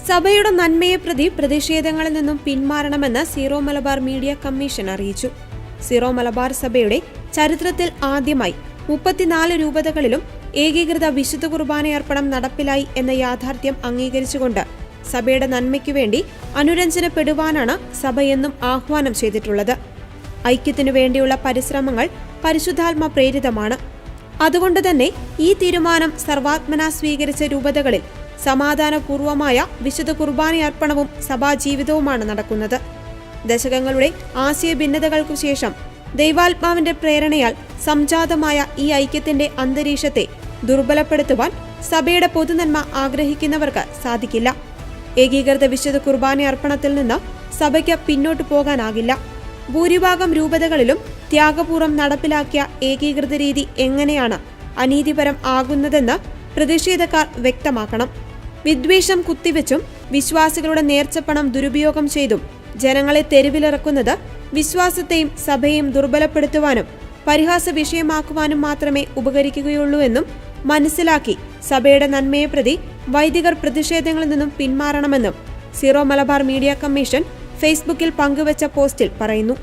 സഭയുടെ നന്മയെ പ്രതി പ്രതിഷേധങ്ങളിൽ നിന്നും പിന്മാറണമെന്ന് സീറോ മലബാർ മീഡിയ കമ്മീഷൻ അറിയിച്ചു. സീറോ മലബാർ സഭയുടെ ചരിത്രത്തിൽ ആദ്യമായി 34 രൂപതകളിലും ഏകീകൃത വിശുദ്ധ കുർബാനയർപ്പണം നടപ്പിലായി എന്ന യാഥാർത്ഥ്യം അംഗീകരിച്ചുകൊണ്ട് സഭയുടെ നന്മയ്ക്കു വേണ്ടി അനുരഞ്ജനപ്പെടുവാനാണ് സഭയെന്നും ആഹ്വാനം ചെയ്തിട്ടുള്ളത്. ഐക്യത്തിനു വേണ്ടിയുള്ള പരിശ്രമങ്ങൾ പരിശുദ്ധാത്മ പ്രേരിതമാണ്. അതുകൊണ്ട് തന്നെ ഈ തീരുമാനം സർവാത്മന സ്വീകരിച്ച രൂപതകളിൽ സമാധാനപൂർവമായ വിശുദ്ധ കുർബാനയർപ്പണവും സഭാജീവിതവുമാണ് നടക്കുന്നത്. ദശകങ്ങളുടെ ആശയ ഭിന്നതകൾക്കു ശേഷം ദൈവാത്മാവിന്റെ പ്രേരണയാൽ സംജാതമായ ഈ ഐക്യത്തിന്റെ അന്തരീക്ഷത്തെ ദുർബലപ്പെടുത്തുവാൻ സഭയുടെ പൊതുനന്മ ആഗ്രഹിക്കുന്നവർക്ക് സാധിക്കില്ല. ഏകീകൃത വിശുദ്ധ കുർബാനയർപ്പണത്തിൽ നിന്ന് സഭയ്ക്ക് പിന്നോട്ടു പോകാനാകില്ല. ഭൂരിഭാഗം രൂപതകളിലും ത്യാഗപൂർവ്വം നടപ്പിലാക്കിയ ഏകീകൃത രീതി എങ്ങനെയാണ് അനീതിപരം ആകുന്നതെന്ന് പ്രതിഷേധക്കാർ വ്യക്തമാക്കണം. വിദ്വേഷം കുത്തിവെച്ചും വിശ്വാസികളുടെ നേർച്ചപ്പണം ദുരുപയോഗം ചെയ്തും ജനങ്ങളെ തെരുവിലിറക്കുന്നത് വിശ്വാസത്തെയും സഭയെയും ദുർബലപ്പെടുത്തുവാനും പരിഹാസ വിഷയമാക്കുവാനും മാത്രമേ ഉപകരിക്കുകയുള്ളൂ എന്നും മനസ്സിലാക്കി സഭയുടെ നന്മയെ പ്രതി വൈദികർ പ്രതിഷേധങ്ങളിൽ നിന്നും പിന്മാറണമെന്നും സീറോ മലബാർ മീഡിയ കമ്മീഷൻ ഫേസ്ബുക്കിൽ പങ്കുവച്ച പോസ്റ്റിൽ പറയുന്നു.